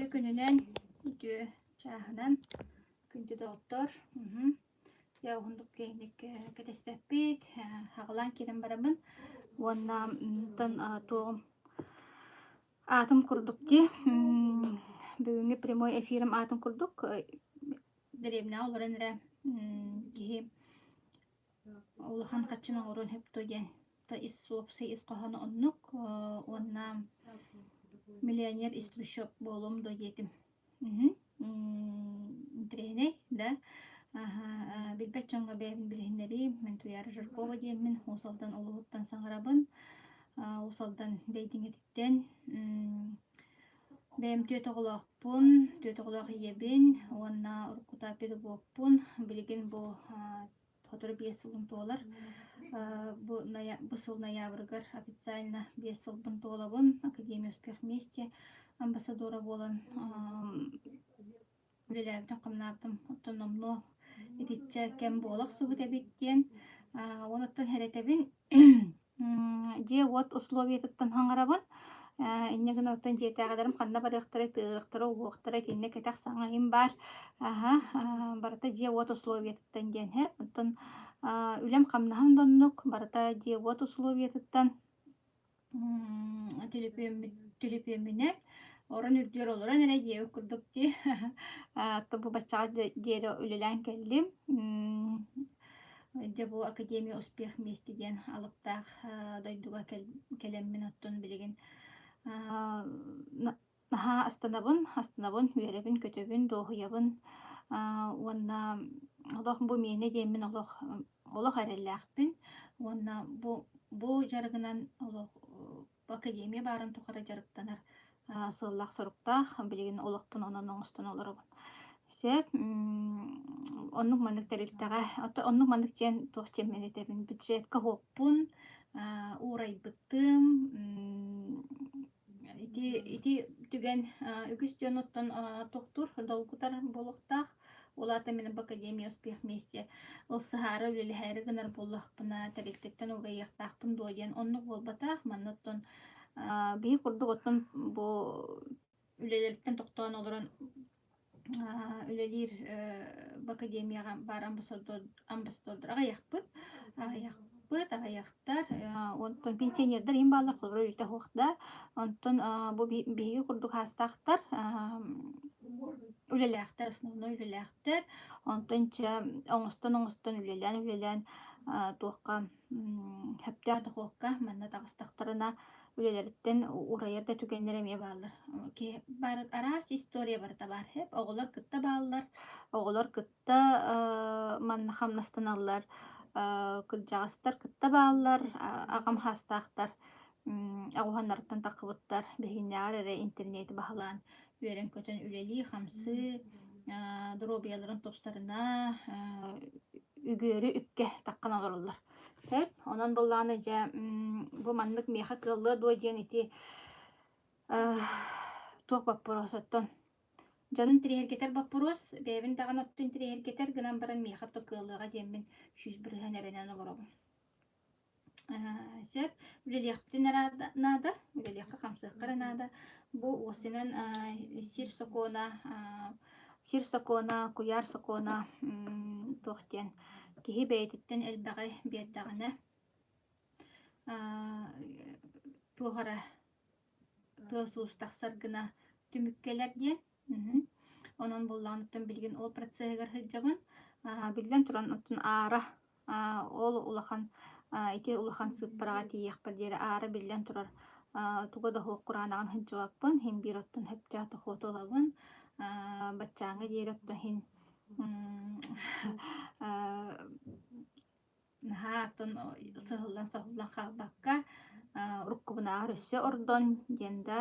Köle gününen ütü çağınan gündü doktor. Ya hunduk keynik ketespepit hağlan kiren barabın. Wanna tan tuğum atım kurduk di. Bugünkü primoy efirim atım kurduk. Derevna olaran re ki Улахан качына орон хеп тоген. Та ис суопсы ис коханы оннук. Онна миллионер из трущоб болом до детим. Трене, да. Билбет чонга бэбин билхиннери. Мен туяр Жиркова деймин. Усалдан олугуттан саңарабын. Усалдан бейдиңетиттен. Бэм төтөголоқпун. Төтөголоқ ебин. Онна уркута педагогпун. Билигин бу который 5 сылын толар. Бу сыл ноябрьгар официально 5 сылын толабын. Академия успех вместе амбассадора болан. Үлеләбден қымнаптым. Оттономно ететчі кәм болақ сұбыт әбеттен. Оныттан хәрәтәбін же вот условия тұттан хаңарабын. Иннеген оттан жете ағадарым қанда бар ұқтыры, тұқтыры, уқтыры, тенне кәтәқ саңайым бар. Барата же вот условия тұттан ден. Оттан үлем қамнағым доннук. Барата же вот условия тұттан түліпеміне. Орын үрдер олыран әрі деу күрдік де. Атты бұл бачаға дері үлілән кәлім. Жабу Академия успех вместе ден алыптақ дойдуға кәлеммен оттын білеген. Наха астанабын, үйеребін, көтөбін, доғыябын. Онна олық бұл мені деймін олық әрелләқпін. Онна бұл жарғынан Академия барын тұқары жарықтанар. Сыллақ сұрықтақ, білеген олықпын онын оңыстын олырыбын. Сеп, оннық мандық тәрілттіға, оннық мандық тен тоқтен мен етебін. Бюджетка хоқпын, урай бұттым, ити түген үгіс жөн оттан тоқтур, долгутар болуқтақ, олата менің Академия успех вместе. Ол сығары үлелі әрі гынар болуқпына тәрілттіктен урай яқтақпын дойден. Оннық болбатақ, маннаттан бей құрдық оттан үлелерден тоқтуан олырын үлелер Академияға бар амбассадордарға яқпыт, ағаяқтар, онтын пенсионердер ең балар қылыр үлті хоқта, онтын бұл бейгі құрдық хастақтар, үлеләқтер, основной үлеләқтер, онтын оңыстан үлелән тоққа хөптәді хоққа, манна тағыстақтарына үлелерден урайырда түгенлереме балар. Бар арас история барда бар хеп. Оғылар кытта балар, оғылар кытта манна хамнастан аллар, күржағыстар кытта балар, ағам хастақтар, ағуаннардан тақыбыттар, бейіннәғар әрі интернеті бағалан, үйерен көтен үлелі, хамсы, дробияларын топсарына, үгөрі үкке таққан оларылар. Онан болланы жа бұл мандық меха кылы дойден ити тоқ баппыросаттан. Жанын тірехеркетер баппырос, бәйбін тағын оттын тірехеркетер гынан баран меха тоқ кылыға демін 101 әрінен оларабын. Сәп, үлелеқптен әрінада, үлелеққа қамсыққар әрінада. Бұл осынан сир сокона, куяр сокона тоқтен. Кихи бәйтіттен әлбәғі бердағына туғара тұғысустақсар гына түміккелер ден. Онын болғаныптан білген ол процессігер хыджабын. Білген тұран ұттын ара, ол улахан, ете улахан сыппараға тейек бірдері ара білген тұрар туғада хоқ құранағын хыджабаппын. Хем бір ұттын хөптәті хотылабын. Батчаңы дер ұттын хен наһаатын сыһыллан халбакка уруккубуна арыsse ордон денда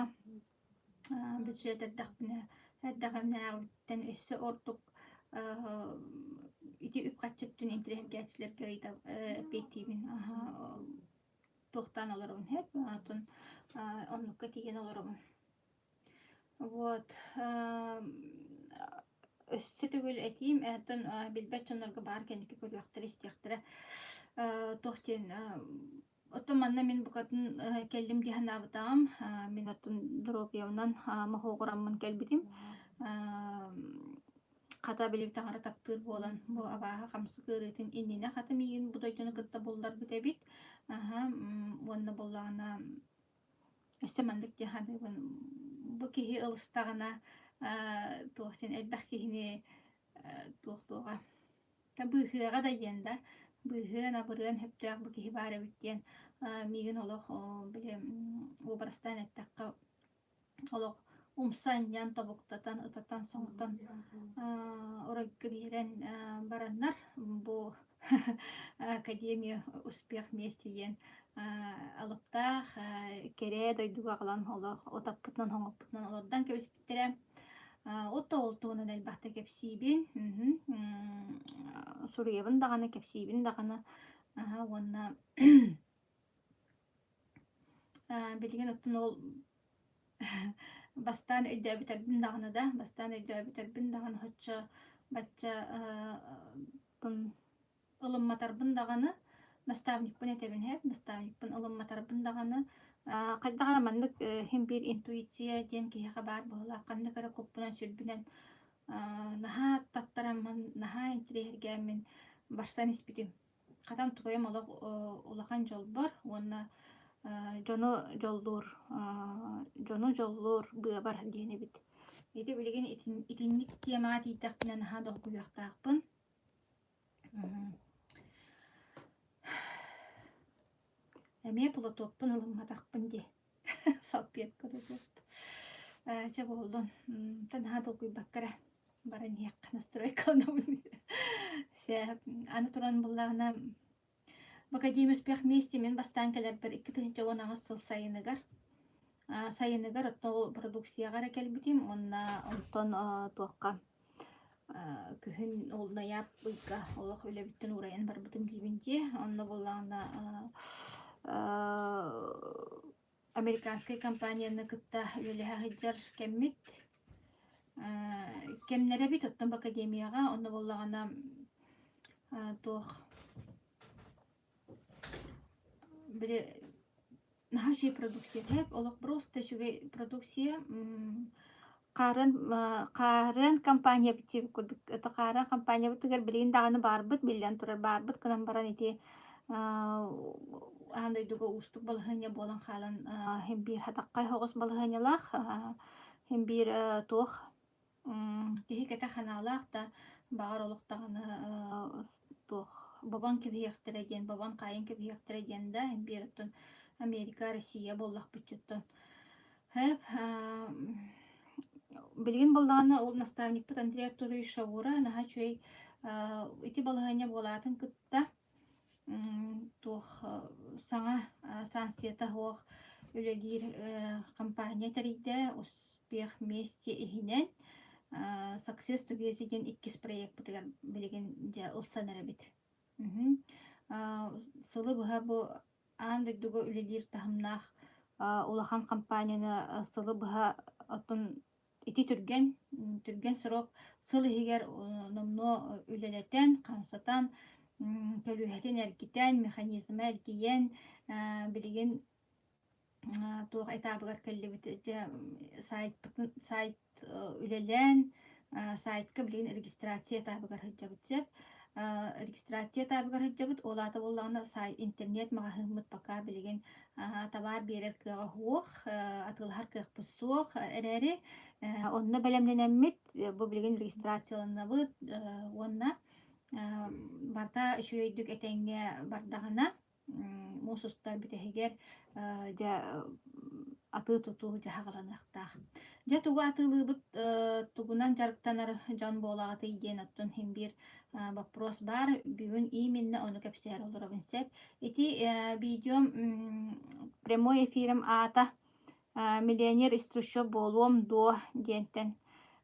бюджеттердахпына эрдагамнаагыттан өссө ордук ити үпкаччыттын интернет-гәчләргә ыйта петибин тохтан олорун хеп атын оннукка тиген олорун. Вот өссө түгүл этим атын билбет чонорго бар кеники көрүктөр истектире тохтен Оттоманна мен букатын келдим дихан абытагам, мен оттун дропьявынан махоғыраммын келбитим. Ката билип таңара таптыр болан бу абаха камсы кырытын иннине хата мигин будойдуну кытта боллар битебит. Уонна боллагана өссөмандык дихадыбын бу киһи ылыстагана туохтен элбэх киһини туохтуога та быыһыага да диэн быыһыан абырыан хөптөөх бу киһи баара биттиэн мигин олох биле убарастан эттакка олох умсаньян тобуктатан ытатан соңтан оройгы биирен бараннар бу академия успех вместе диэн алыптаах кере дойдуга калан олох отаппытынан хоҥоппутунан олордан кэбиспиттерэ отто олтуунан элбахта кэпсиибин суруйабын даганы кэпсиибин даганы уонна билигин оттун ол бастан өйдөбүтэрбин даганы да бастан өйдөбүтэрбин даганы хоччо бачча ылымматарбын даганы наставникпын этебин хэп наставникпын ылымматарбын даганы кайдагана маннык хим бир интуиция диэн киһиха баар буола канныкара куппунан сүрбүнэн наха таттарамман наха интилиэргэмин барсан испитим катам тугайым олох улахан жолбор уонна жону жоллуур быабар диэнебит ити билигин итинник тиэмаа тиитэхпинэ наха долгуйуохтаахпын эмиэ полотуоппун ылымматахпын ди салпетка дутуот ча болдон танаха долгуйбаккара баран хиэк настройкалнабын се аны туран буллагана в Академию успех вместе мен бастан келербер 2-10 сыл сайыныгар оттол продукцияга келбитим онна онтон туакка күһүн олнаяп быйка олох үлебиттен урайын барбытым дибинчи онна буллагана американская компанияны кытта үлелеха хыджар кеммит кемнере бит оттон в академияга онна буллагана туох бире наха шуй продукция теп олох просто шугай продукция карын компания битип курдук это карын компания битигер билин даганы барбыт билен турар барбыт кынан баран ити андай дуга устук балыхыня болан халан хем бир хатаккай хогос балыхынялах хем бир туох кихи кета ханалах та багар олуктаганы туох бабан кебиектереген бабан кайын кебиектереген да хем бир Америка, Россия боллах бутчуттан. Хэп билген боллаганы ол наставник бут Андрей Артурович Шаура наха чуй ити балыгыня болатын кытта туох саңа сансиета хоох үлегир компания тарийде успех вместе ихинен success together ден 2 проект бутыгар билген жа ылсанара бит. Сылы быха бу андык дуга үлелир тахымнах улахан компанияны сылы быха отун ити түрген срок сылы хигер номно үлелетен камсатан төлүхетен эркитен механизма эркиен билген туох этабыгар келлебит сайт үлелен сайтка билген регистрация этабыгар хыджабытсеп регистрация табыгар хыджабыт олата боллагына сайт интернет магахыммыт пока билген товар берер кыга хуох атылхар кыхпыссуох эрери онна белемленеммит бу билген регистрацияланабыт онна барта үчүйдүк этеңге бардагана мусустар битехигер жа аты туту жахагаланактах жа тугу атылыбыт тугунан жарыктанар жан болагаты иден оттон химбир вопрос бар бүгүн именно ону кепсер олоробунсеп ити видео прямой эфирим ата миллионер из трущоб болуом до диентен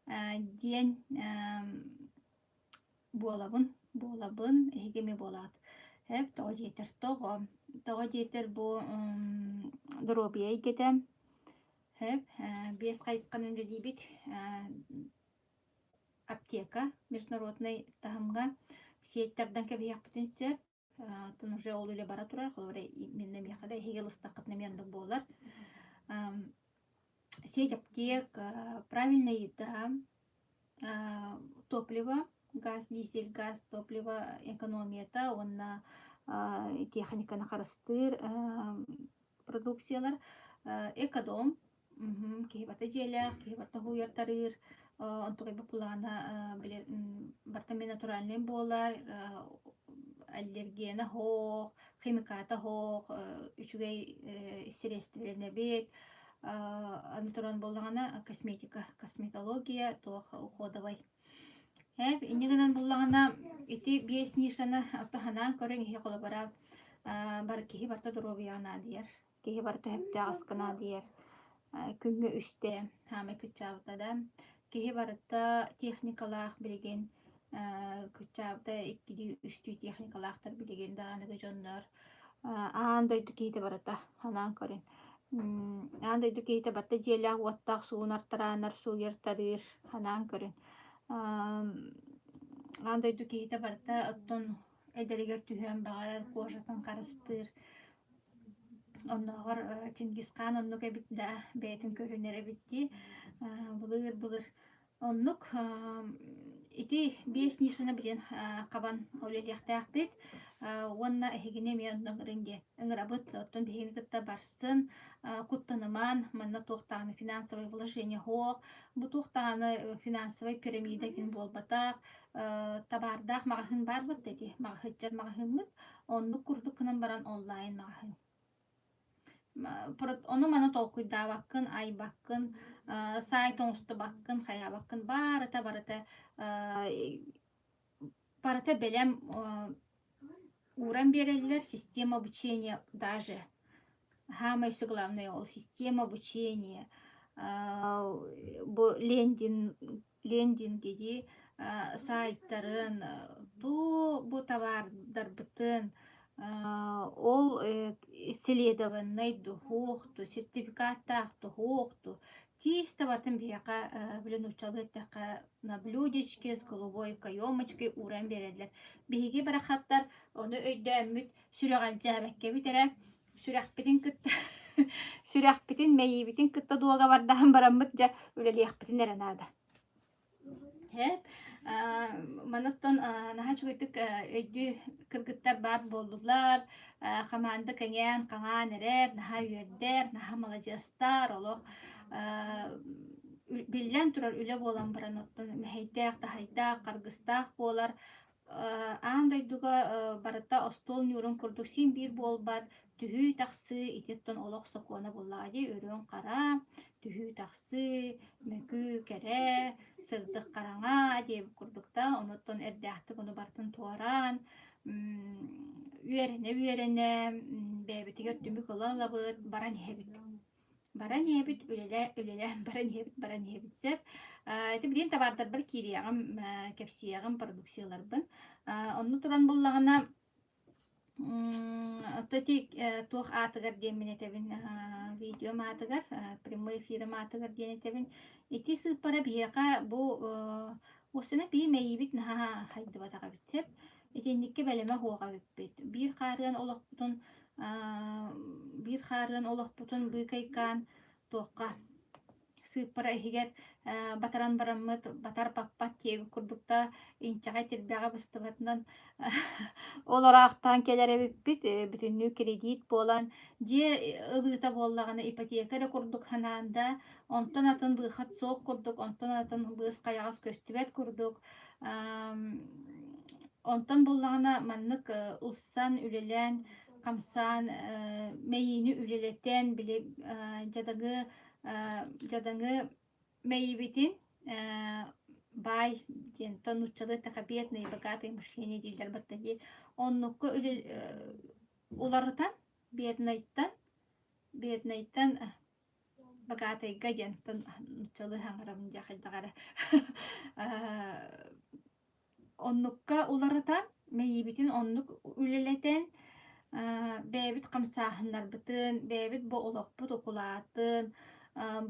диен болабын эгеми болат хеп того жетер бу дробия кетем хеп бес кайскан үнде дибит аптека международный тахымга сеттерден кебияк бүтүнсөп Тон уже ол үле бара турар, холора минне мехада хегел стакат немен болар. Сеть аптек, правильная еда, топливо, газ, дизель, газ, топливо, экономията, онна техниканы қарастыр, продукциялар, экодом, кейбарта желях, кейбарта хуяртарыр, онтугай бапулана бартами натуральный болар, аллергена хоқ, химиката хоқ, үчүгей средстволене бет, антуран боллагана косметика, косметология, тоқ уходовай. Хэп инегенен боллагана ити биес нишана автоханан көрен хи колобара бар кихи барта дуровияна дияр. Кихи барта хепте аскана дияр. Күнгө үсте хаме кычавтада. Кихи барта техникалах билеген кычавта иккиди үстү техникалахтар билеген дааныгы жоннор. Аандойду кихите барта ханан көрен. Аандойду кихите барта желях уаттақ суунартаранар суuyartarir ханан көрен. Андойду кейте барта оттон эдеригер түһөн багарар кожатын карыстыр. Онногор Чингисхан оннук эбит да бэйтин көрүнере битти. Булыр. Оннук ити биес нишана билен кабан олелехтаах бит. Онна эхигине ми оннук ринге. Ынгырабыт оттон бихин кытта барсын. Куттаныман манна туохтааны финансовый вложение хоох. Бу туохтааны финансовый пирамида кин болбатаах. Табардах магахын барбыт деди. Магахыджар магахынмыт. Оннук курдук кынан баран онлайн магахын. Onu mana толкуйда баккын, ай баккын, сайт оңсты баккын, хая баккын, барата белем уран берелер, система обучения даже. Самое главное, система обучения. Бу лендинг деди сайттарын, бу товардар бытын, ол исследованный духохту, сертификаттахту хохту. Тиста бартын бияка билен учалыттака на блюдечке с голубой каемочкой уран берелер. Биги барахаттар оны өйдөмүт сүрөган жабакке битере. Сүрәхпитин кытта. Сүрәхпитин мейибитин кытта дуага бардахан бараммыт жа үлелиякпитин эренада. Хеп манаттон наха чугайтык өйдү кыргыттар бар болдулар, хаманды кеңен, каңан эрер, наха үйердер, наха малажастар, олох билен турар үле болан баран оттон мехейдеак, тахайдаак, каргыстаак болар. Аандойдуга барата остол нюрун курдук син бир болбат, түһүү тахсы, итеттон олох сокуана боллади, өрөн кара, түһүү тахсы, мөкү кере, сырдык караңа деп курдукта, оноттон эрдäхтик ону бартын туаран, үйерене, бэбитигер түмүк олалабыт, баран хебит. Баран хебит, үлеле, баран хебит сеп. Это билен товардар бір кириягам, кепсиягам продукцияларбын. Онну туран боллагана Тоти туох атыгар демин этебин видео матыгар, прямой эфир матыгар ден этебин. Ити сыппара бияка бу осына бии мейибит наха хайды батага биттеп. Итинникке белеме хуага биппит. Bir харыан олохпутун быкайкан туокка сыппара эхигер батаран бараммыт, батар паппат тиеби курдукта инчагай тирбяга быстыбатынан олораактан келере биппит, бүтүннүү кредит болан, же ылыта боллагана ипотека да курдук ханаанда, онтон атын быхат соок курдук, онтон атын быыс каягас көстүбет курдук. Онтон боллагана маннык ылсан үлелен, камсан, мейини үлелетен, биле жадаңы мейибитин бай ден тонуччалы тахабиетный богатый мышление дилдер баттаги оннукка уларытан беднайттан богатый гаден тонуччалы хаңарам жахайдагара оннукка уларытан мейибитин оннук үлелетен бэбит камсаахыннар бытын бэбит бо олохпут окулаатын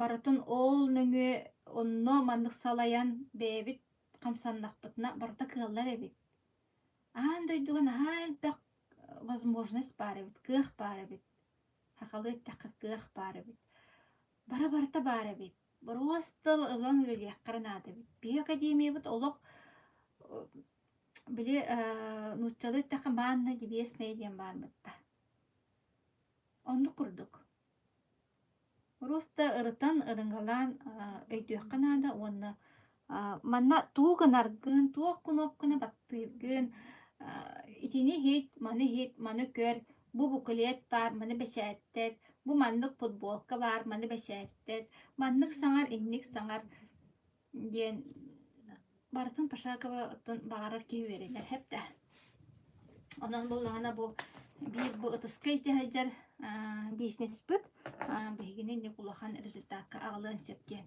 баратын ол нөңө онно мандык салаян бэбит камсаннакпытына барта кыаллар эбит. Дойдуган хайлбак возможность барыбыт, кыах барыбыт, хакалыт такка кыах барыбыт. Бара барта барыбыт. Просто ылан үлелек каранады бит. Би академия бит олох биле нуччалыт такка манна дебесный диен барбытта. Онду курдук. Просто ырытан ырынгалан өйдүөх канада онна манна туган аргын, туох кунопкана баттыргын, итини хит, маны көр, бу буклет бар, маны бешәттет, бу маннык футболка бар, маны бешәттет, маннык саңар, инник саңар, диен бартын пашакова оттон багарар киверелер хепте. Онан буллана бу бир бу ытыскай жаһаҗар бизнес бит, бигинен не кулахан результатка агылын септен.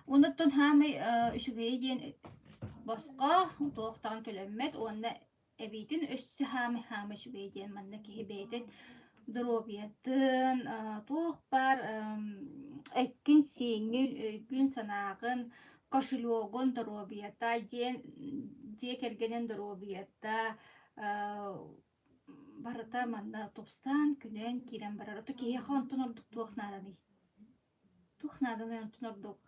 Онуттан хамы үшүгей диен босқа тоқтан төлөммет, онна эбитин өссү хамы үшүгей диен манна кихибейтен дробиятын, тоқ бар, эккин сеңгил, өйгүн санағын, кошелогон дробията, же кергенен дробията, барыта манна топстан күнен кирен барар. Ото киеха онтон ордук туохнаданы. Туохнаданы онтон ордук.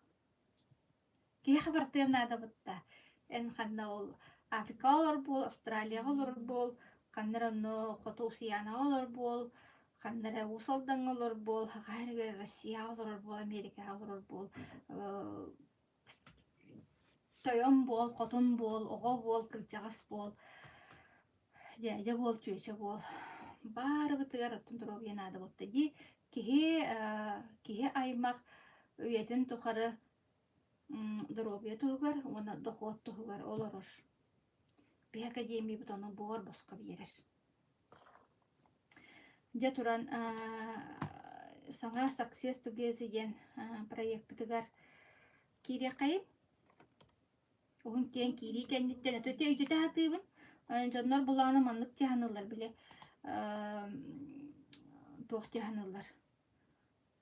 Киеха бартырнада бытта. Эн ханна ол Африка олар бол, Австралия олар бол, ханнара онно Котусияна олар бол, ханнара Усалдан олар бол, хакайрыгар Россия олар бол, Америка олар бол, Тойон бол, Котун бол, Ого бол, Кырчагас бол, Дяжа бол, Чөйче бол. Бары бытыгар оттон туруп янады болта. Ди кихе аймак үйетін тухары дробия тугар, оны дохот тугар олорор. Би академия бутону бор босқа берер. Дя туран саңа success together ден проект бытыгар кире кайын. Оғын кен кири кәннеттен өте өйдөте хатыбын. Жоннор буланы маннык жаһанылар биле. Туох жаһанылар.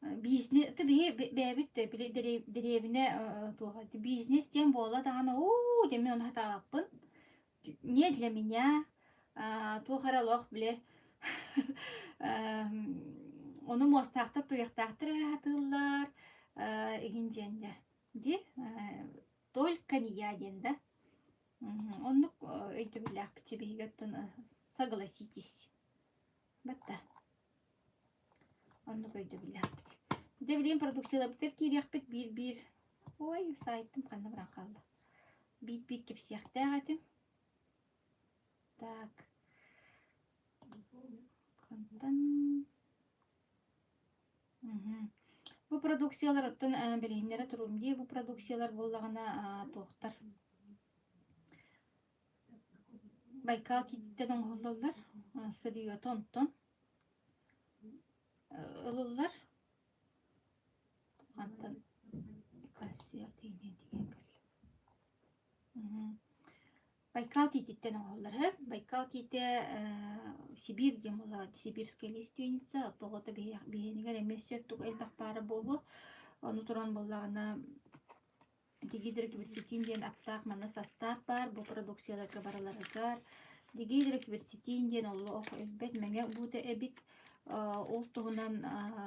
Бизнес бәбит те биле деревне туога. Бизнес тем бола дагана демен он хатаппын. Не для меня. Туохаралох биле. Оны мостақтар туяқтақтар хатылар. Игинженде. Ди только не я денда. Оннук өйдө билак бичебейгеттен согласитесь. Батта. Оннук өйдө билак. Де билем продукциялар битер киряк бит бир. Ой, сайтым кандай баран калды. Бит кеп сияктагатым. Так. Кантан. Бу продукциялардан билгендер турум ди, бу продукциялар боллагана тоқтар. Байкал титтен оңголлар, сырыйо тонтон. Ылылар. Кантан кассер дейнен деген кел. Байкал титтен оңголлар, Байкал тите Сибирь дем ола, Сибирская лиственница, тогото бигенигер эмесер тук элбак бары болбу. Оны туран боллагана Дигидрик верситинден аптак мана состав бар, бу продукцияларга бараларыгар. Дигидрик верситинден олло ох элбет менге буте эбит ол тугунан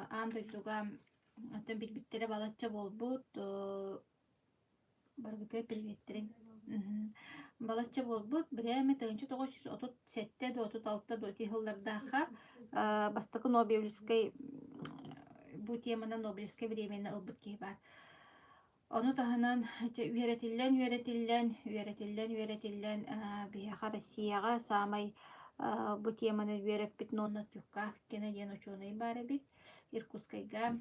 андойдуга атын билбиттере балача болбут баргыты приветтерин. Балача болбут биреме тыгынчы 937 до 36 жылдардаха бастакы Нобелевской бу темана Нобелевской времени ылбыт бар. Onu tahanan üretillен бияха Россияга самай бу теманы üretip bit нонна тюкка кене ден ученый бары бит Иркутскайга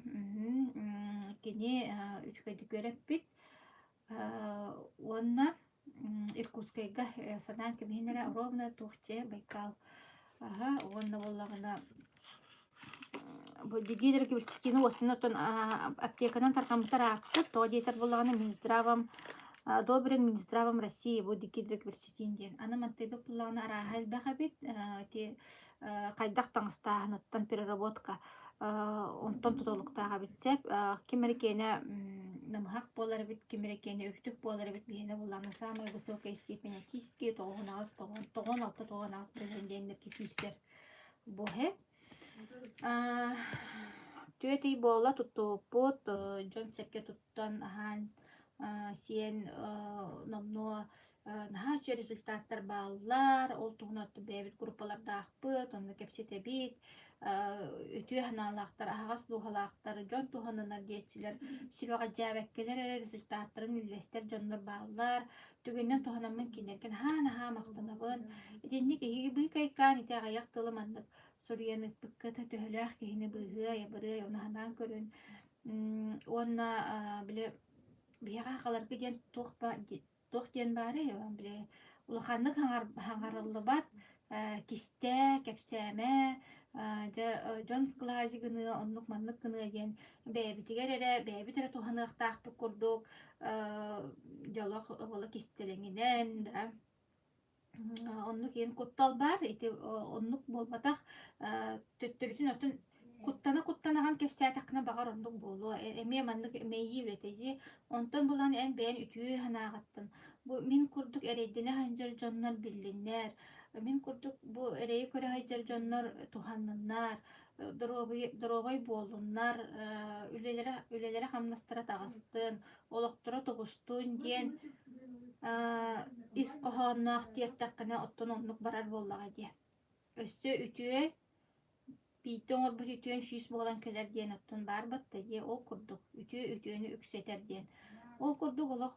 кене үчкайдык üretip bit онна Иркутскайга санан кеменере ровно тухче Байкал онна боллагына бу дигидер кибирчикини осынотон аптеканан таркамтар акты, то дейтер болағаны Минздравом, Добрин Минздравом России бу дигидер кибирчикинден. Аны мантайбы болағаны арахал бәға бит, қайдақ таңыстағыныттан переработка, онтон тұтолықтаға бітсеп, кемерекені намхақ болар бит, кемерекені өктік болар бит, бейіне болағаны самай высокой степени тиски, тоғын ағыз брезендендер кетүйістер. Bohe. Työti bolla tuttuuput John sekke tuttan ahan sien nomno naha результаттар баллар ол тугунатты бэбит группалардаахпыт онно кепсетебит үтүө ханаалаахтар ахагас дуухалаахтар дьон тухананар диэтчилер сүрөҕа дьээбэккелер результаттарын үллэстер дьоннор бааллар түгүннэн туханаммын кинерген хаана мактанабын итинник иһиги бый кайкаан итээҕайах тылы маннык соруянык быкката төһөлөөх киһини быыһыа ябырыа унаһанаан көрүн уонна биле биһиэҕэ халаргы диэн туох диэн баары биле улаханнык хаңарыллыбат кистэ кэпсээмэ дьон склаази гыныа оннук маннык гыныа диэн бэйэбитигэр эрэ бэйэбит эрэ туханыахтаахпыт курдук дьолох оҕоло кистэлэҥинэн да оннук иэн куттал бар ити оннук болбатах төттөрүтүн оттун куттанахан кэпсээтэххина баҕар оннук буолуо эмиэ маннык эмэйии үрэтэдии онтон булан эн бэйэн үтүү ханааҕаттын бу мин курдук эрэйдине хайдьар дьоннор биллиннээр мин курдук бу эрэйи көрө хайдьар дьоннор туханныннаар доробой буолуннар үлэлэри хамнастара таҕастыын олохторо тугустуун диэн ис коһоонноох тиэртэххинэ оттон оннук барар буоллаҕа дии өссө үтүө биитте оҥорбут үтүөн сүүс буолан келер диэн оттон баарбатта дии ол курдук үтүөнү үксэтэр диэн ол курдук олох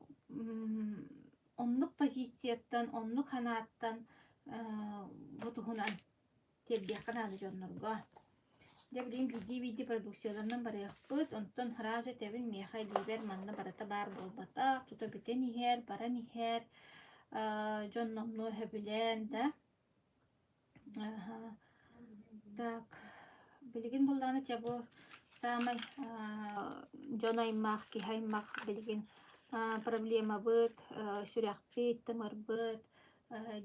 оннук позицияттан оннук ханааттан бутуһунан тиэрдиэххин ааны дьоннорго де билигин биди продукцияларынан барыахпыт онтон сразу тэбин миэхэ либер манна барата баар буолбатаах тута бүтэн иһэр баран иһэр дьонномну хөбүлэн да так билигин буллааны чабу самай дьонаймах киһаймах билигин проблема быт сүрэхпит тымырбыт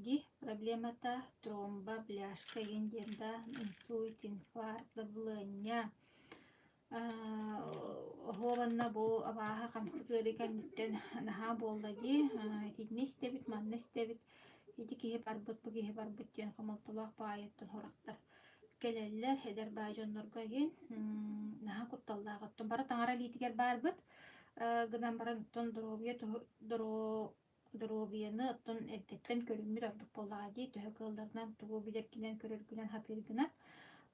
ди проблемата тромба бляшка инденда инсульт инфаркт давлення хованна бу абааха хамсыгыры кэмниттен наха боллаги тидне истебит манна истебит ити киһи барбыт бу киһи барбыт диэн хомолтулаах баайыттан хорахтар келеллер хедер баажоннорго ген наха кутталлааҕыттон бара таҥара лиитигер баарбыт гынан баран оттон доробияны оттон эрдэттен көрүммүт ордук боллаҕа дии төһө кыалларынан тугу билэргинэн көрөргүнэн хатыыргынат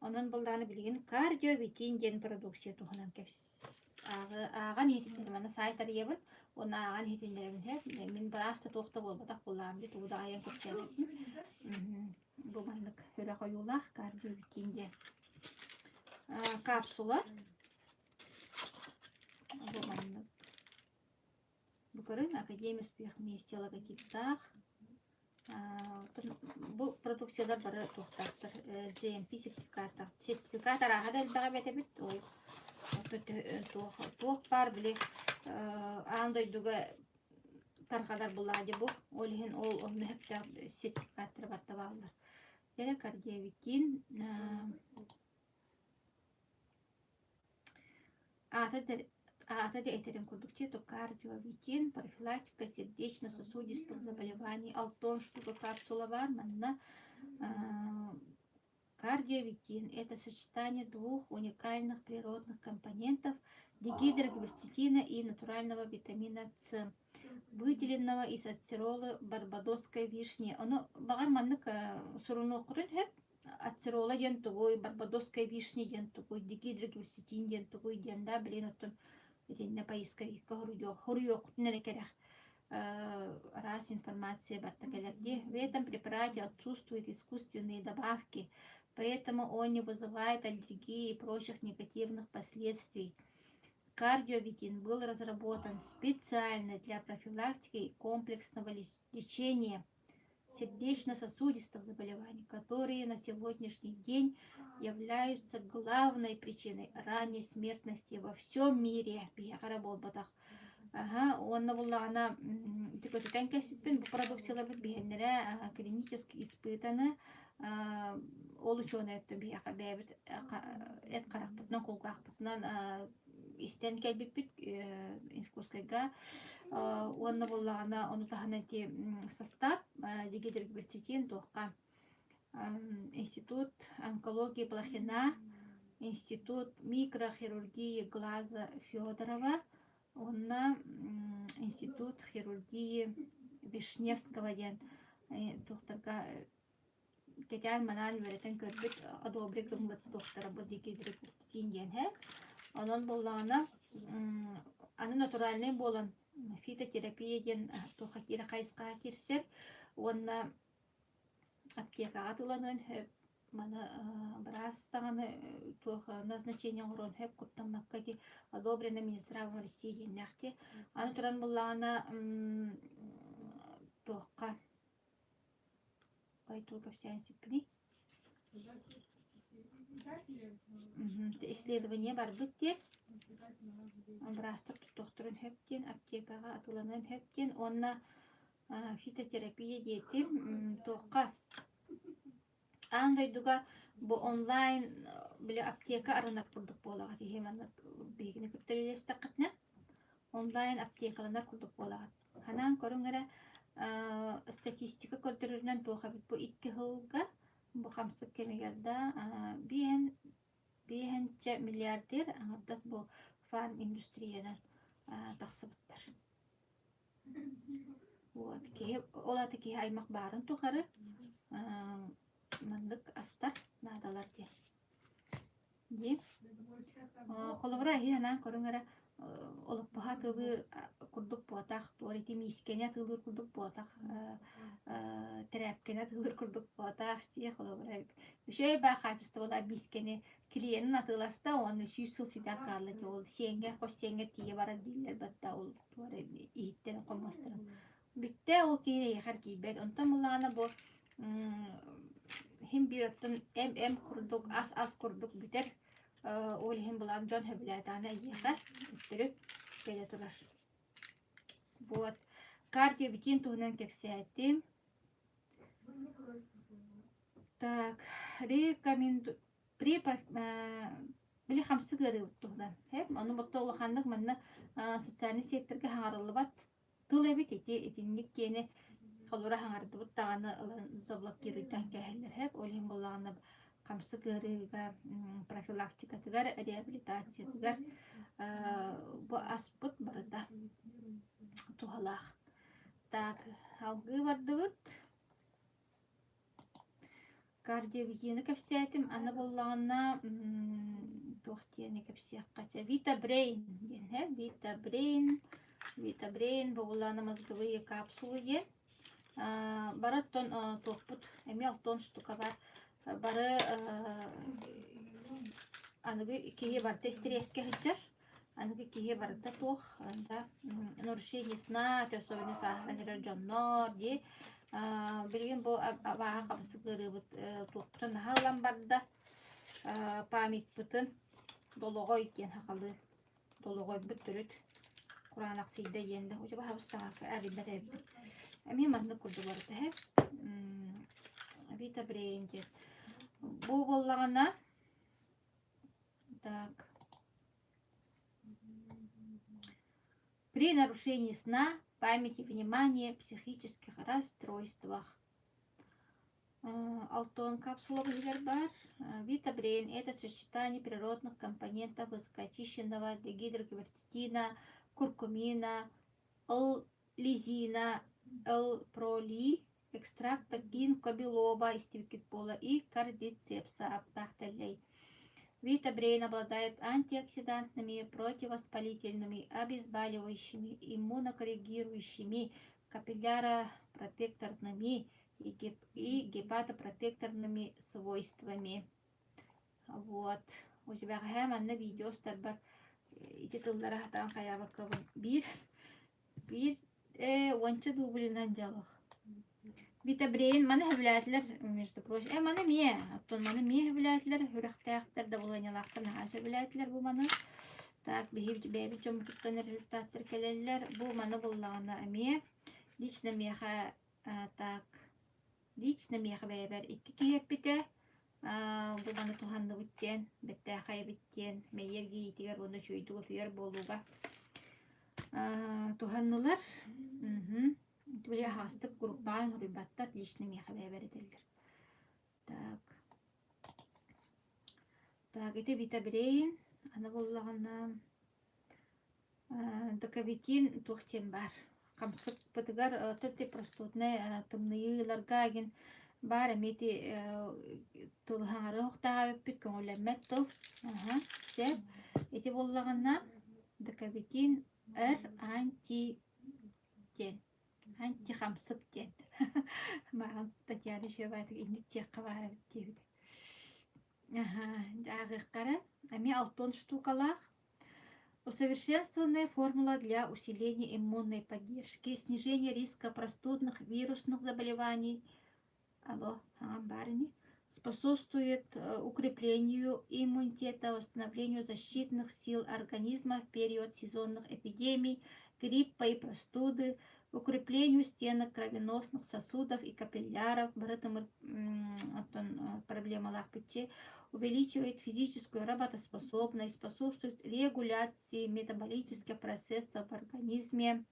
онон булдааны билигин кардиобитин диэн продукция тухунан кэпс ааган иһитиннер мана сайтар иебин уонна ааган иһитиннерин мин барааста туохта буолбатах буллаамди тугуда аян көрсэбитин бу маннык хүрэ хойуулаах кардиобитин диэн капсула бу маннык букарын академия успех вместе логотиптах бу продукциялар бары туохтаактар GMP сертификаттар ахада элбэҕэ бэтебит ой туох бар биле аандойдуга тархадар булаади бу олиһин ол онну хэптэ сертификаттар барта бааллар дере кардиовитин ата этерин курдук то кардиовитин профилактика сердечно-сосудистых заболеваний алтон штука капсула бар манна кардиовитин — это сочетание двух уникальных природных компонентов дигидрокверцетина и натурального витамина С, выделенного из ацеролы барбадосской вишни. Оно багар маннык сурунуу курун хэп ацерола диэн тугуй барбадосской вишни диэн тугуй дигидрокверцетин диэн тугуй диэн да билин оттон итинне поисковикка хоруйоокутун эрекерэх раз информация барта келерди. В этом препарате отсутствуют искусственные добавки, поэтому он не вызывает аллергии и прочих негативных последствий. Кардиовитин был разработан специально для профилактики и комплексного лечения сердечно-сосудистых заболеваний, которые на сегодняшний день являются главной причиной ранней смертности во всем мире. Онна буллагана тикотутен кэспиппин бу продукцияларбыт биһэннэрэ клинически испытаны ол ученыйытты биэха бэбит эт карахпытынан кулгаахпытынан истен келбиппит инкускайга онна буллагана ону таханати состав дигидрокверцетин туохка Институт онкологии Блохина, Институт микрохирургии глаза Федорова, онна Институт хирургии Вишневского ден. Тухтарга кетян манан веретен көрбүт одобрик гымгыт доктора бу дикидирик ден хэ. Онон боллана аны натуральный болан фитотерапия ден туха кире кайска кирсер, онна аптекага тыланын мана брас таганы туха назначение урон хэп куттамакка ди одобрено Минздравом России деннахти. Аны туран боллана туха Айтулка вся сипни. Исследование бар битте. Брастыр докторын хептен, аптекага атыланын хептен, онна фитотерапия дети тоққа. Андай дуга бу онлайн биле аптека арынар курдук болага дегенде бигине көптөрүлөс тақытна. Онлайн аптекалар курдук болага. Ханан көрүңөрө статистика көрдөрүнөн тоха бит бу 2 жылга бу хамсык кемегерде биһенче миллиардер аңардас бу фарм индустриядан тахсыбыттар. Вот ки олаты ки аймак барын тухары мандык астар надалар ди. Колобра хинан көрүңөрө олоппаха тылыр курдук буатах, туарити мискене тылыр курдук буатах, терапкене тылыр курдук буатах, тие колобра. Үшөй ба качествода мискене клиентин атыласта, оны сүйсыл сүйден калды ди. Ол сенге, хош сенге тие барар дилер батта ол туары ииттен комастырын. Битте ол кейре яхар кейбет. Онтан муллагана бу хим бироттун эм курдук, ас курдук битер. Ол хим булан жон хөбүләтаны яха үттүрүп келе турар. Вот. Кардио битин туһунан кепсәтим. Так, рекоменду при биле хамсы гыры туһунан. Хеп, аны боттолы хандык манна социальный секторга хаңарылыбат тыл эбит этинник кене колора хаңарды буттаганы заблокируйдан кәһеллер хеп, ол хим буллаганы хамсы гырыга профилактика тигар реабилитация тигар бу аспыт барыта тухалах. Так, алгы бардыбыт. Кардиовигины кепсетим, аны боллагана тохтияны кепсеяккача Витабрейн ден, Витабрейн боллагана мозговые капсулы ден. Бараттон тохпут, эми 6 штука бар. Бары аныгы кие барда стреске хыджар. Аныгы кие барда тох, анда нарушение сна, особенно сахарный жоннор ди. Билген бу абаға қамсы кырыбыт туқтын халан барда память бытын дологой кен хақалы дологой бүт түріт Құранақ сейді енді ұжы ба хабыстаға әрбір әрбір әме маңды күрді барды әп Витабрейн дед бұл болағына так при нарушении сна памяти, внимания, психических расстройствах. Алтон капсула бар. Витабрейн – это сочетание природных компонентов высокоочищенного дегидроквертина, куркумина, лизина, проли, экстракта гинка белоба, истивикитпола и кардицепса аптахтелей. Витабрейн обладает антиоксидантными, противовоспалительными, обезболивающими, иммунокоррегирующими, капилляропротекторными и гепатопротекторными свойствами. Вот. У тебя на видео старбар и титуллары хатан хаябака бир онча дублинан жалах. Витабрейн маны хөвләтләр, между прочим, маны мие, оттон маны мие хөвләтләр, хүрәхтәхтәр дә буланялактан хәсә хөвләтләр бу маны. Так, бәйбі жом туттан результаттар келелләр, бу маны буллагана мие. Лично меха так. Лично меха бәйбәр 2 киеп бите. Бу маны туханды биттен, бетте хай биттен, мейерги итигәр буны чөйдү түйәр болуга. Туханнылар. Böyle hastlık gruplarına rübatta lişne mi haber verildiler. Так. Так, это витабрейн. Аны боллағына докавитин тухтен бар. Камсык бытыгар төтте простудный тымныйларга ген бар эмети тылхаңары хоқтаға өппіт көңілеммет тыл. Сеп, эти боллағына докавитин анти ден. Анти-хамсык ден. Маған Татьяна еще байтық инік тек қабары бітті. Ағыққара, әме 6 штукалақ. Усовершенствованная формула для усиления иммунной поддержки, снижения риска простудных вирусных заболеваний. Способствует укреплению иммунитета, восстановлению защитных сил организма в период сезонных эпидемий, гриппа и простуды, укреплению стенок кровеносных сосудов и капилляров, проблема увеличивает физическую работоспособность, способствует регуляции метаболических процессов в организме.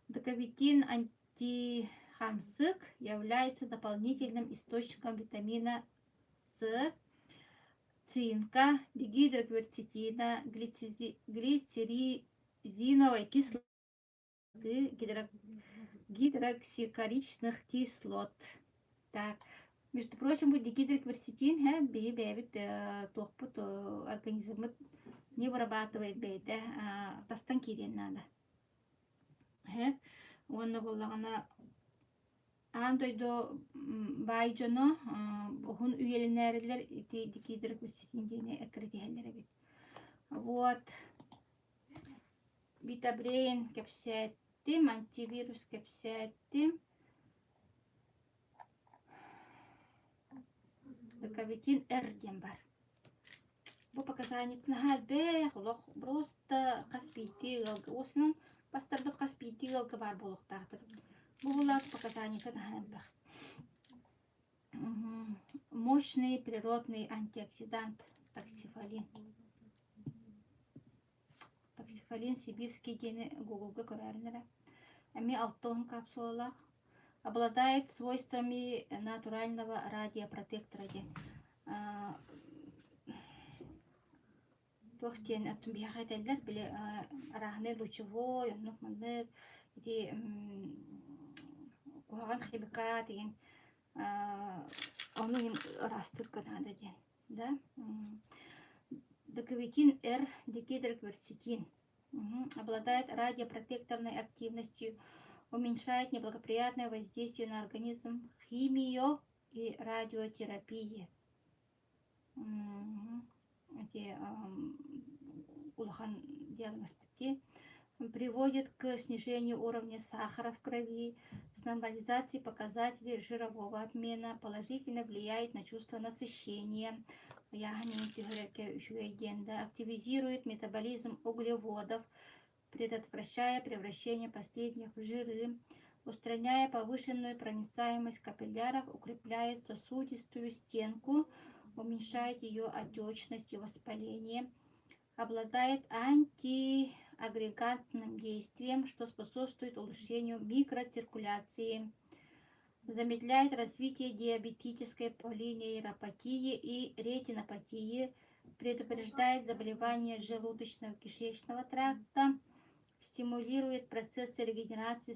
Докавитин антихамсык является дополнительным источником витамина С, цинка, дигидрокверцетина, глицеризиновой кислоты, гидроксикоричных кислот. Так, между прочим, дигидрокверцетин бейбит тохпут организм не вырабатывает бейде, тастан кирен надо. Онна боллагана андойдо байжоно хун үйелінәрілер дигидрокверцетин дейіне әкіредігелері бит. Вот. Витабрейн кепсеттим, антивирус кепсеттим. Докавитин Р-ден бар. Бұл показаниятын халбе, құлық просто қаспейті ғалғы. Осының бастарды қаспейті ғалғы бар болықтағдыр. Бұл показаниятын халбе. Мощный природный антиоксидант таксифолин. Таксифолин сибирский дені Гуглға көрәрінері. Әме 6 капсулалақ. Обладает свойствами натурального радиопротектора. Тохтен аттым бияға әдәлдер, біле арағыны лучевой, онық мұндық, қоған химика деген, оның растыр қанады ден. Докавитин Р, дигидрокверцетин. Обладает радиопротекторной активностью, уменьшает неблагоприятное воздействие на организм, химию и радиотерапии. Улахан диагностики приводит к снижению уровня сахара в крови, с нормализацией показателей жирового обмена, положительно влияет на чувство насыщения, активизирует метаболизм углеводов, предотвращая превращение последних в жиры, устраняя повышенную проницаемость капилляров, укрепляет сосудистую стенку, уменьшает ее отечность и воспаление, обладает антиагрегантным действием, что способствует улучшению микроциркуляции, замедляет развитие диабетической полинейропатии и ретинопатии, предупреждает заболевания желудочно-кишечного тракта, стимулирует процессы регенерации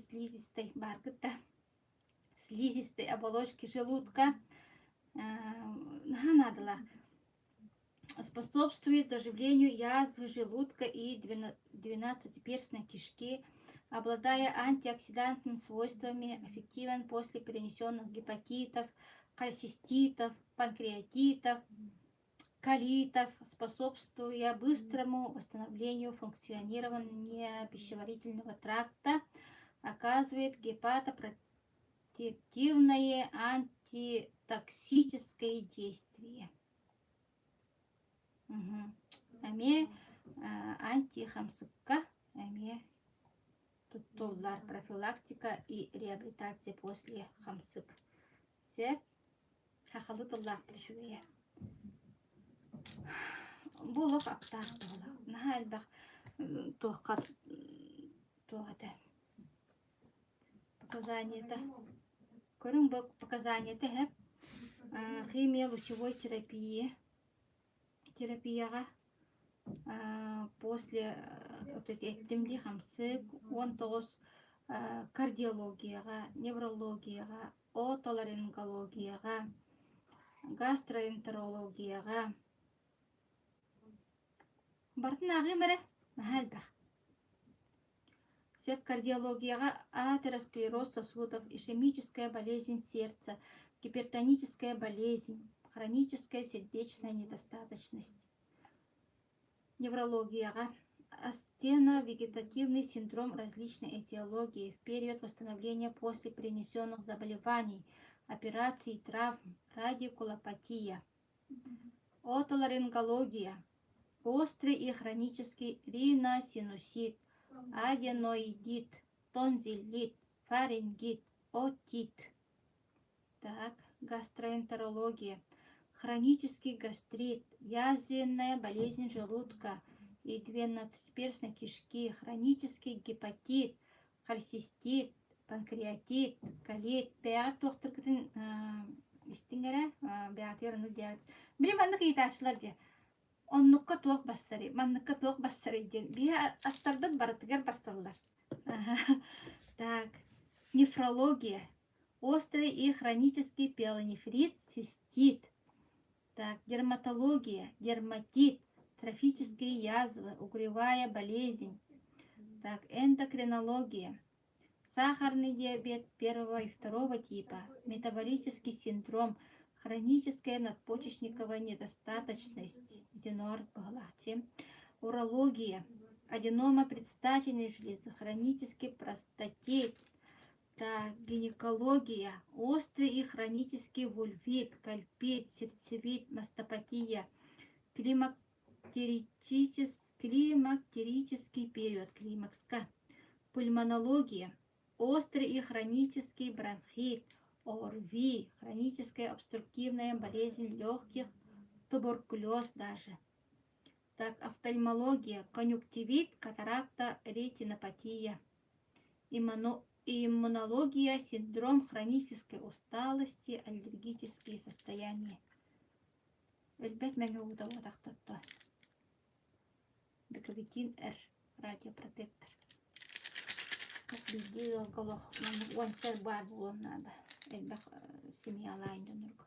слизистой оболочки желудка, способствует заживлению язвы желудка и 12-перстной кишки, обладая антиоксидантными свойствами, эффективен после перенесенных гепатитов, холециститов, панкреатитов, колитов, способствуя быстрому восстановлению функционирования пищеварительного тракта, оказывает гепатопротективное антитоксическое действие. Аме антихамсыкка, аме туттуллар, профилактика и реабилитация после хамсык. Се хахалытыллар плешуге. Болық аптақ болық. Нахал бақ тоққат тоғады. Показанияты. Көрің бұл показанияты хеп. химия лучевой терапияға после эттимди хамсык 19 кардиологияға, неврологияға, отоларингологияға, гастроэнтерологияға бартын ағы мәрі мәхәл бақ. Сеп кардиологияға атеросклероз сосудов, ишемическая болезнь сердца, гипертоническая болезнь, хроническая сердечная недостаточность. Неврологияға астено-вегетативный синдром различной этиологии в период восстановления после перенесенных заболеваний, операций, травм, радикулопатия. Отоларингология острый и хронический риносинусит, аденоидит, тонзиллит, фарингит, отит. Так, гастроэнтерология. Хронический гастрит, язвенная болезнь желудка и 12-перстной кишки, хронический гепатит, холецистит, панкреатит, колит, бәғат тоқтырғытын істіңері, бәғатыр ұны дәғат. Білем анық еташылар де, онныққа тоқ бассары, манныққа тоқ бассары ден. Бе астардан баратығар бассалар. Так, нефрология, острый и хронический пиелонефрит, цистит. Так, дерматология, дерматит, трофические язвы, угревая болезнь. Так, эндокринология, сахарный диабет 1 и 2 типа, метаболический синдром, хроническая надпочечниковая недостаточность, урология, аденома предстательной железы, хронический простатит. Так, гинекология, острый и хронический вульвит, кальпит, сердцевит, мастопатия, климактерический период, климакска. Пульмонология, острый и хронический бронхит, ОРВИ, хроническая обструктивная болезнь легких, туберкулез даже. Так, офтальмология, конъюнктивит, катаракта, ретинопатия. Иммунология, синдром хронической усталости, аллергические состояния. Эльбет мен угда ватахтатта. Бекавитин Р, радиопротектор. Как бидил голох, ванчер бар булон надо. Эльбек семья лайнда нурга.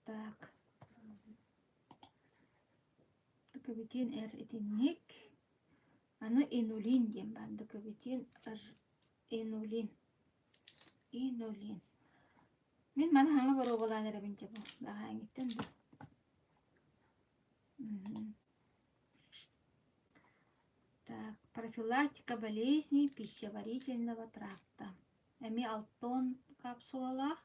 Так. Бекавитин Р этинник. Аны инулин дем бар. Бекавитин Р инулин. Инулин. Мен мана хаңа бар оғаланы рабинче бұл. Баға әңгеттен бұл. Так, профилактика болезней пищеварительного тракта. Эми алтон капсулалах.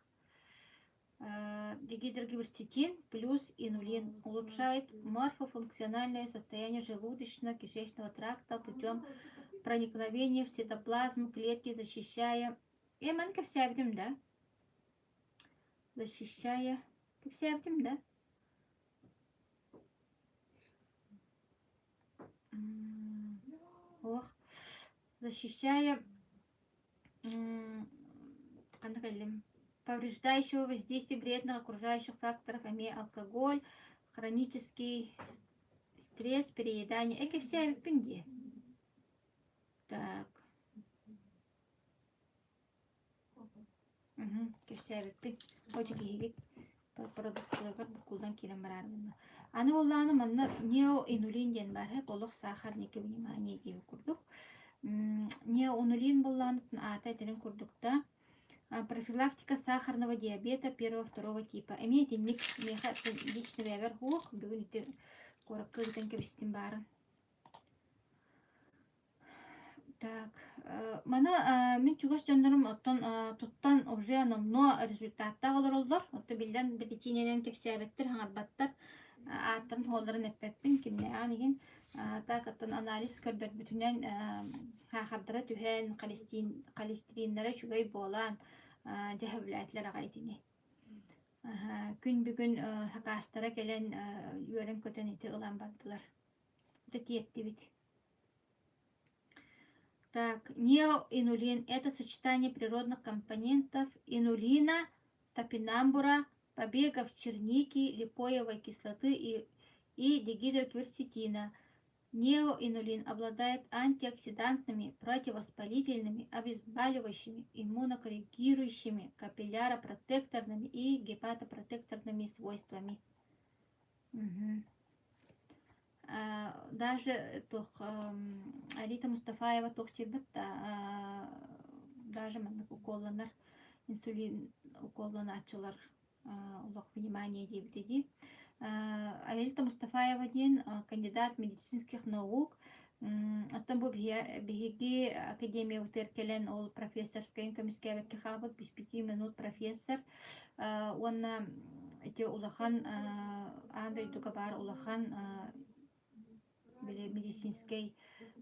Дигидрогиберцетин плюс инулин улучшает морфофункциональное состояние желудочно-кишечного тракта путем проникновения в цитоплазму клетки, защищая... Эман капсябдим, да? Защищая... Капсябдим, да? Ох, защищая повреждающего воздействия вредных окружающих факторов, имея алкоголь, хронический стресс, переедание. Эки вся в пинде. Так. Вся в пинде. Очень гигик. Продуктыларға бұқылдан келем барарғында. Аны олланы манна неоинулин ден бар, олық сахар неке внимание дейі күрдік. Неоинулин болланытын ата әтірін күрдікта. Профилактика сахарного диабета 1-2 типа. Имеете ник меха лично вебер хух, бүгін үті қораққығытын кебістін барын. Так, мана мен чугаш жандарым туттан уже намно результатта олар олар. Отто билден бетичинеден тексиябеттер хаңарбаттар аттан холларын эппеппин кимне анеген так аттан анализ көрдөр бүтүнен хахардара түһен холестеринлары чугай болан жахаблатлар агайтыны. Күн бүгүн хакастара келен юрен көтөн ите ылан бардылар. Бу тиетти бит. Так, неоинулин– это сочетание природных компонентов инулина, топинамбура, побегов черники, липоевой кислоты и дигидрокверцетина. Неоинулин обладает антиоксидантными, противовоспалительными, обезболивающими, иммунокоррегирующими, капилляропротекторными и гепатопротекторными свойствами. Мгм. Даже Алита Мустафаева тухчибит даже маннык уколланар инсулин уколланачылар улах внимание дебитеди. Алита Мустафаева ден кандидат медицинских наук. Оттан бу биһиги академия утеркелен ол профессор скайн комиссия хабыт bis 5 минут профессор. Онна эти улахан андай дугабар улахан биле медицинский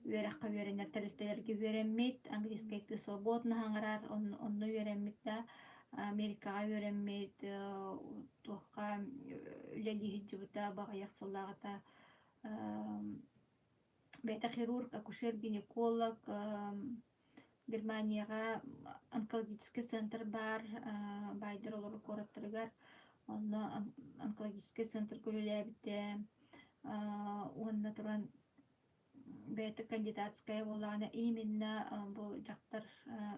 үеракка үеренер тәрестелерге үереммит, английский свободно хаңарар, онны үереммит да, Америкаға үереммит, туаққа үлелиһит жыбыта, бағаяқ сыллағыта, бәйті хирург, акушер, гинеколог, Германияға онкологический центр бар, байдыр олар кораттырыгар, онны онкологический центр көріләбіті, онна туран бәйті кандидатская болағына именно бұл жақтар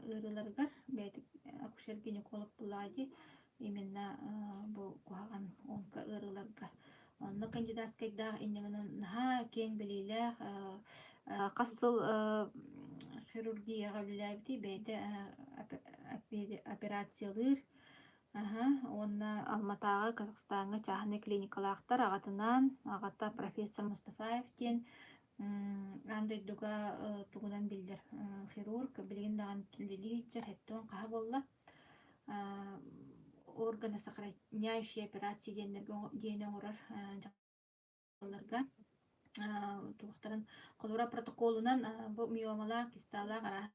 ұрыларғар, бәйті акушер-гинеколог болады, именно бұл қуаған онка ұрыларға. Онны кандидатскайда иннігінің наға кен білейлі қасыл хирургияға біләбіті бәйті операциялыр. Онна Алматаға, Казахстанға чағыны клиникалақтар ағатынан, ағата профессор Мустафаевтен андай дуга тугунан билдер хирург билген даган түлили жер хеттон каха болла органы сохраняющие операции дейне орар жакаларга туктарын колура протоколунан бу миомала кистала